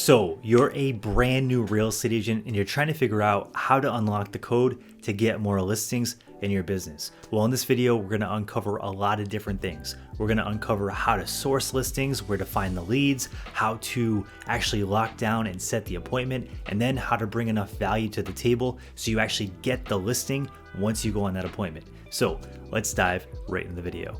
So you're a brand new real estate agent and you're trying to figure out how to unlock the code to get more listings in your business. Well, in this video, we're gonna uncover a lot of different things. We're gonna uncover how to source listings, where to find the leads, how to actually lock down and set the appointment, and then how to bring enough value to the table so you actually get the listing once you go on that appointment. So let's dive right in the video.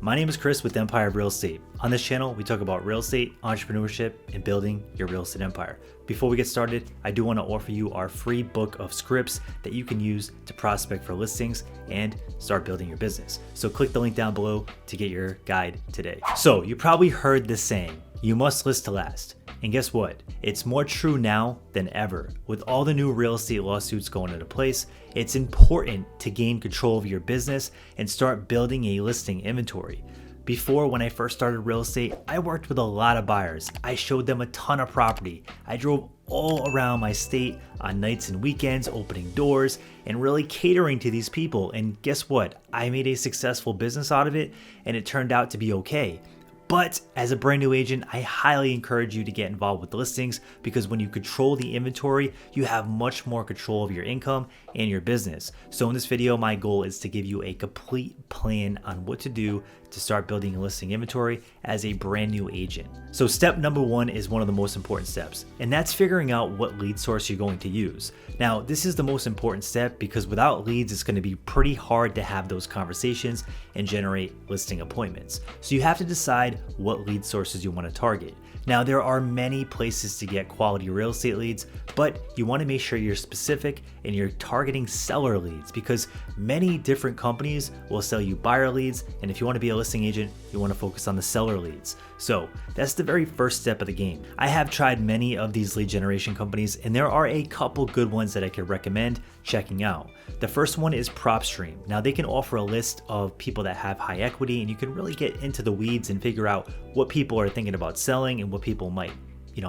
My name is Chris with Empire of Real Estate. On this channel, we talk about real estate, entrepreneurship, and building your real estate empire. Before we get started, I do want to offer you our free book of scripts that you can use to prospect for listings and start building your business. So click the link down below to get your guide today. So you probably heard this saying, you must list to last. And guess what? It's more true now than ever. With all the new real estate lawsuits going into place, it's important to gain control of your business and start building a listing inventory. Before, when I first started real estate, I worked with a lot of buyers. I showed them a ton of property. I drove all around my state on nights and weekends, opening doors and really catering to these people. And guess what? I made a successful business out of it and it turned out to be okay. But as a brand new agent, I highly encourage you to get involved with listings because when you control the inventory, you have much more control of your income and your business. So in this video, my goal is to give you a complete plan on what to do to start building a listing inventory as a brand new agent. So step number one is one of the most important steps, and that's figuring out what lead source you're going to use. Now, this is the most important step because without leads, it's going to be pretty hard to have those conversations and generate listing appointments. So you have to decide what lead sources you want to target. Now, there are many places to get quality real estate leads, but you want to make sure you're specific and you're targeting seller leads because many different companies will sell you buyer leads. And if you want to be a listing agent, you want to focus on the seller leads. So that's the very first step of the game. I have tried many of these lead generation companies, and there are a couple good ones that I could recommend checking out. The first one is PROPSTREAM. Now they can offer a list of people that have high equity, and you can really get into the weeds and figure out what people are thinking about selling and what people might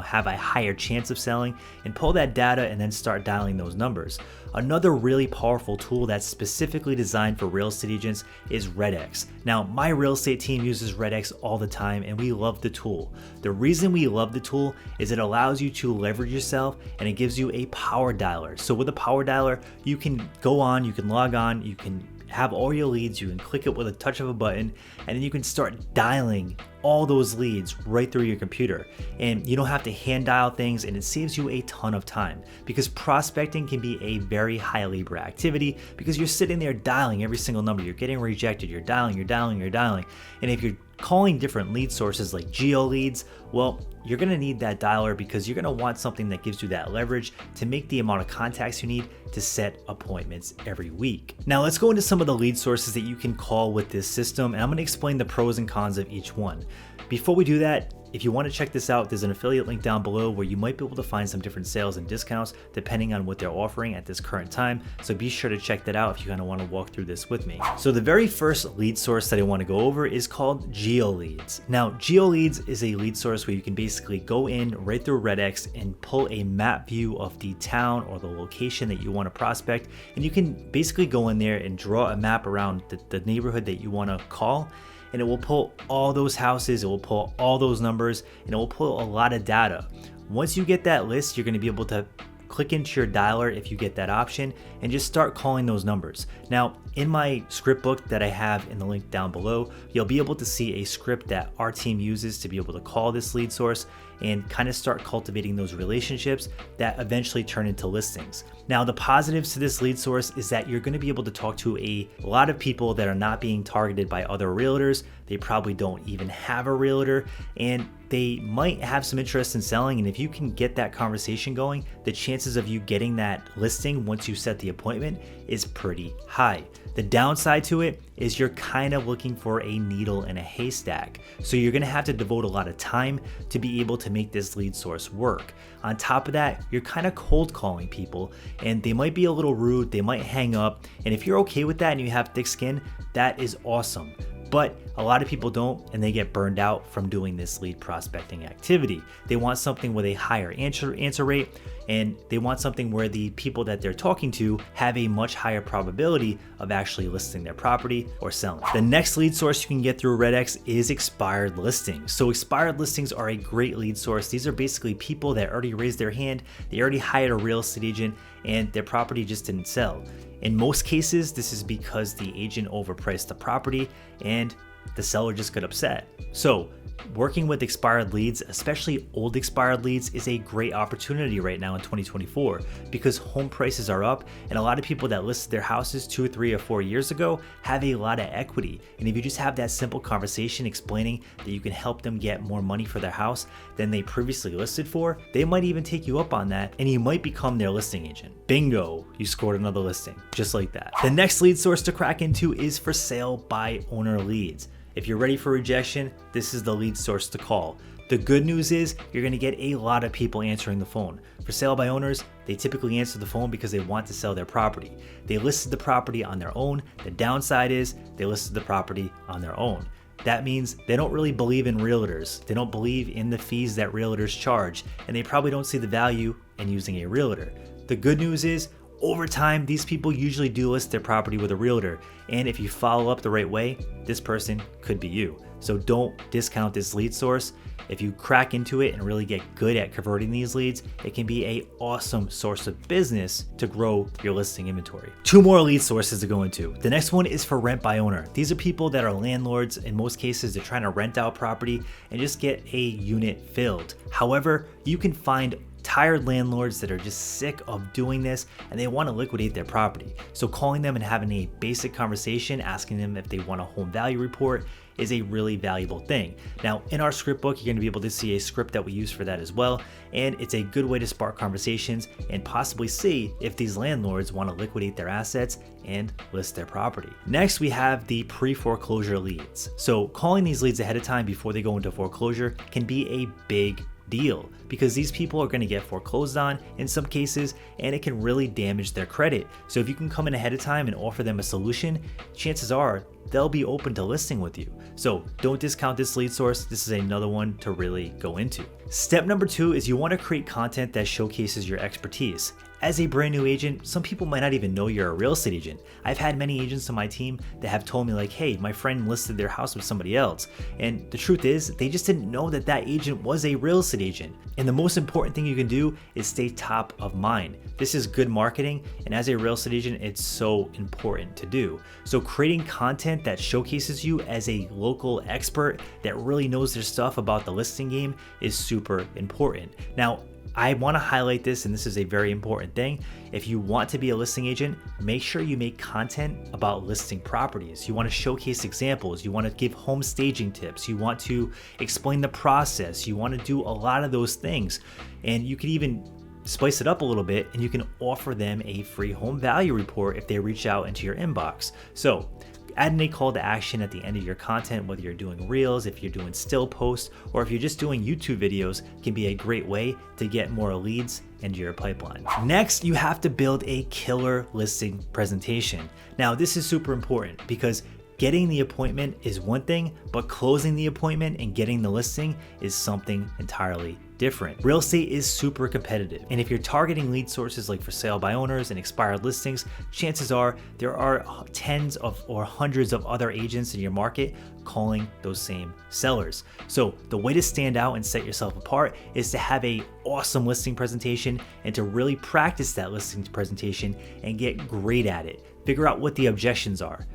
have a higher chance of selling, and pull that data and then start dialing those numbers. Another really powerful tool that's specifically designed for real estate agents is REDX. Now, my real estate team uses REDX all the time and we love the tool. The reason we love the tool is it allows you to leverage yourself and it gives you a power dialer. So with a power dialer, you can go on, you can log on, you can have all your leads, you can click it with a touch of a button, and then you can start dialing all those leads right through your computer. And you don't have to hand dial things, and it saves you a ton of time because prospecting can be a very high labor activity because you're sitting there dialing every single number. You're getting rejected, you're dialing. And if you're calling different lead sources like geo leads, well, you're gonna need that dialer because you're gonna want something that gives you that leverage to make the amount of contacts you need to set appointments every week. Now let's go into some of the lead sources that you can call with this system, and I'm gonna explain the pros and cons of each one. Before we do that, if you want to check this out, there's an affiliate link down below where you might be able to find some different sales and discounts depending on what they're offering at this current time. So be sure to check that out if you kind of want to walk through this with me. So the very first lead source that I want to go over is called GeoLeads. Now, GeoLeads is a lead source where you can basically go in right through REDX and pull a map view of the town or the location that you want to prospect. And you can basically go in there and draw a map around the neighborhood that you want to call. And it will pull all those houses, it will pull all those numbers, and it will pull a lot of data. Once you get that list, you're gonna be able to click into your dialer if you get that option and just start calling those numbers. Now, in my script book that I have in the link down below, you'll be able to see a script that our team uses to be able to call this lead source and kind of start cultivating those relationships that eventually turn into listings. Now, the positives to this lead source is that you're going to be able to talk to a lot of people that are not being targeted by other realtors. They probably don't even have a realtor, and they might have some interest in selling. And if you can get that conversation going, the chances of you getting that listing once you set the appointment is pretty high. The downside to it is you're kind of looking for a needle in a haystack. So you're gonna have to devote a lot of time to be able to make this lead source work. On top of that, you're kind of cold calling people and they might be a little rude, they might hang up. And if you're okay with that and you have thick skin, that is awesome. But a lot of people don't, and they get burned out from doing this lead prospecting activity. They want something with a higher answer rate, and they want something where the people that they're talking to have a much higher probability of actually listing their property or selling. The next lead source you can get through REDX is expired listings. So expired listings are a great lead source. These are basically people that already raised their hand, they already hired a real estate agent, and their property just didn't sell. In most cases, this is because the agent overpriced the property and the seller just got upset. So working with expired leads, especially old expired leads, is a great opportunity right now in 2024 because home prices are up and a lot of people that listed their houses 2, 3, or 4 years ago have a lot of equity. And if you just have that simple conversation explaining that you can help them get more money for their house than they previously listed for, they might even take you up on that and you might become their listing agent. Bingo, you scored another listing, just like that. The next lead source to crack into is for sale by owner leads. If you're ready for rejection, this is the lead source to call. The good news is you're going to get a lot of people answering the phone. For sale by owners, they typically answer the phone because they want to sell their property. They listed the property on their own. The downside is they listed the property on their own. That means they don't really believe in realtors. They don't believe in the fees that realtors charge, and they probably don't see the value in using a realtor. The good news is over time, these people usually do list their property with a realtor, and if you follow up the right way, this person could be you. So don't discount this lead source. If you crack into it and really get good at converting these leads, it can be an awesome source of business to grow your listing inventory. 2 more lead sources to go into. The next one is for rent by owner. These are people that are landlords. In most cases, they're trying to rent out property and just get a unit filled. However, you can find tired landlords that are just sick of doing this and they want to liquidate their property. So calling them and having a basic conversation, asking them if they want a home value report is a really valuable thing. Now, in our script book, you're going to be able to see a script that we use for that as well. And it's a good way to spark conversations and possibly see if these landlords want to liquidate their assets and list their property. Next, we have the pre-foreclosure leads. So calling these leads ahead of time before they go into foreclosure can be a big deal because these people are going to get foreclosed on in some cases and it can really damage their credit. So if you can come in ahead of time and offer them a solution, chances are they'll be open to listing with you. So don't discount this lead source. This is another one to really go into. Step number 2 is you want to create content that showcases your expertise. As a brand new agent, some people might not even know you're a real estate agent. I've had many agents on my team that have told me like, hey, my friend listed their house with somebody else. And the truth is, they just didn't know that that agent was a real estate agent. And the most important thing you can do is stay top of mind. This is good marketing, and as a real estate agent, it's so important to do. So creating content that showcases you as a local expert that really knows their stuff about the listing game is super important. Now, I want to highlight this, and this is a very important thing. If you want to be a listing agent, make sure you make content about listing properties. You want to showcase examples. You want to give home staging tips. You want to explain the process. You want to do a lot of those things. And you could even spice it up a little bit and you can offer them a free home value report if they reach out into your inbox. So adding a call to action at the end of your content, whether you're doing reels, if you're doing still posts, or if you're just doing YouTube videos, can be a great way to get more leads into your pipeline. Next, you have to build a killer listing presentation. Now, this is super important because getting the appointment is one thing, but closing the appointment and getting the listing is something entirely different. Real estate is super competitive, and if you're targeting lead sources like for sale by owners and expired listings, chances are there are tens of or hundreds of other agents in your market calling those same sellers. So the way to stand out and set yourself apart is to have a awesome listing presentation and to really practice that listing presentation and get great at it. Figure out what the objections are.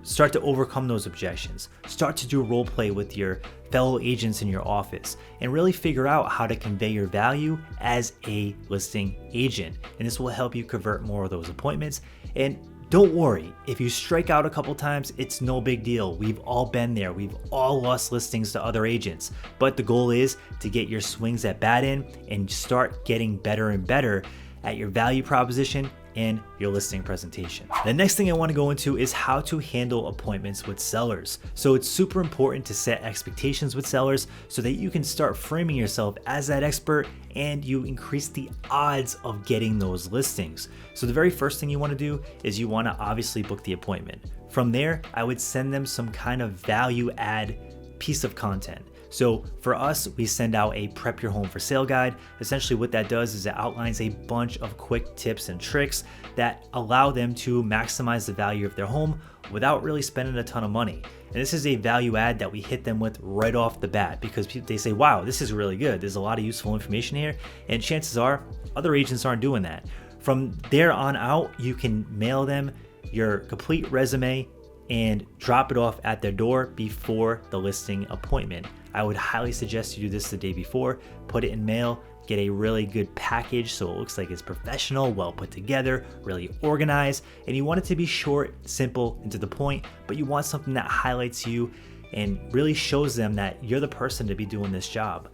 Start to overcome those objections. Start to do role play with your fellow agents in your office and really figure out how to convey your value as a listing agent. And this will help you convert more of those appointments. And don't worry, if you strike out a couple times, it's no big deal. We've all been there. We've all lost listings to other agents. But the goal is to get your swings at bat in and start getting better and better at your value proposition and your listing presentation. The next thing I want to go into is how to handle appointments with sellers. So it's super important to set expectations with sellers so that you can start framing yourself as that expert and you increase the odds of getting those listings. So the very first thing you want to do is you want to obviously book the appointment. From there, I would send them some kind of value add piece of content. So for us, we send out a prep your home for sale guide. Essentially what that does is it outlines a bunch of quick tips and tricks that allow them to maximize the value of their home without really spending a ton of money. And this is a value add that we hit them with right off the bat because they say, wow, this is really good. There's a lot of useful information here. And chances are other agents aren't doing that. From there on out, you can mail them your complete resume and drop it off at their door before the listing appointment. I would highly suggest you do this the day before, put it in mail, get a really good package so it looks like it's professional, well put together, really organized, and you want it to be short, simple, and to the point, but you want something that highlights you and really shows them that you're the person to be doing this job.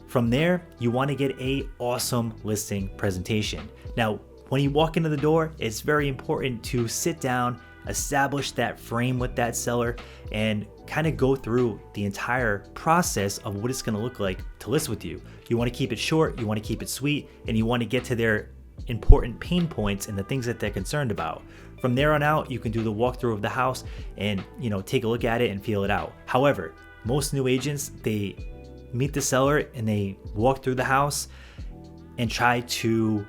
From there, you want to get a awesome listing presentation. Now, when you walk into the door, it's very important to sit down, establish that frame with that seller, and kind of go through the entire process of what it's going to look like to list with you. You want to keep it short, you want to keep it sweet, and you want to get to their important pain points and the things that they're concerned about. From there on out, you can do the walkthrough of the house and, take a look at it and feel it out. However, most new agents, they meet the seller and they walk through the house and try to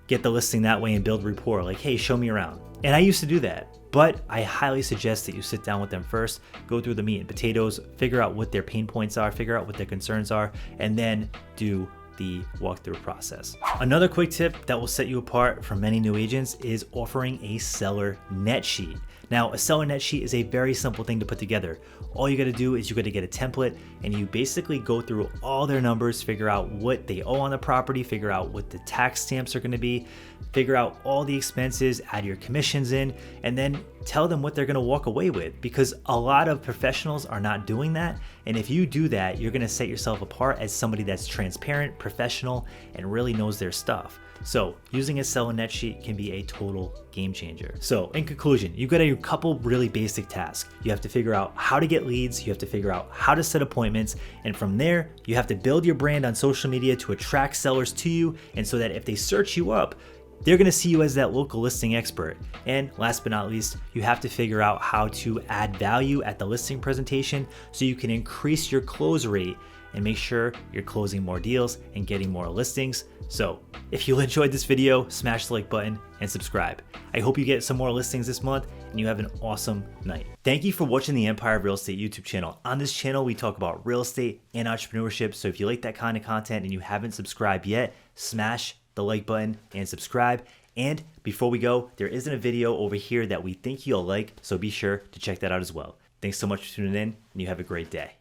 get the listing that way and build rapport, like, hey, show me around. And I used to do that, but I highly suggest that you sit down with them first, go through the meat and potatoes, figure out what their pain points are, figure out what their concerns are, and then do the walkthrough process. Another quick tip that will set you apart from many new agents is offering a seller net sheet. Now, a seller net sheet is a very simple thing to put together. All you gotta do is you gotta get a template and you basically go through all their numbers, figure out what they owe on the property, figure out what the tax stamps are gonna be, figure out all the expenses, add your commissions in, and then tell them what they're gonna walk away with, because a lot of professionals are not doing that. And if you do that, you're gonna set yourself apart as somebody that's transparent, professional, and really knows their stuff. So using a seller net sheet can be a total game changer. So in conclusion, you've got a couple really basic tasks. You have to figure out how to get leads, you have to figure out how to set appointments, and from there, you have to build your brand on social media to attract sellers to you, and so that if they search you up, they're gonna see you as that local listing expert. And last but not least, you have to figure out how to add value at the listing presentation so you can increase your close rate and make sure you're closing more deals and getting more listings. So if you enjoyed this video, smash the like button and subscribe. I hope you get some more listings this month and you have an awesome night. Thank you for watching the Empire of Real Estate YouTube channel. On this channel, we talk about real estate and entrepreneurship. So if you like that kind of content and you haven't subscribed yet, smash the like button and subscribe. And before we go, there isn't a video over here that we think you'll like, so be sure to check that out as well. Thanks so much for tuning in and you have a great day.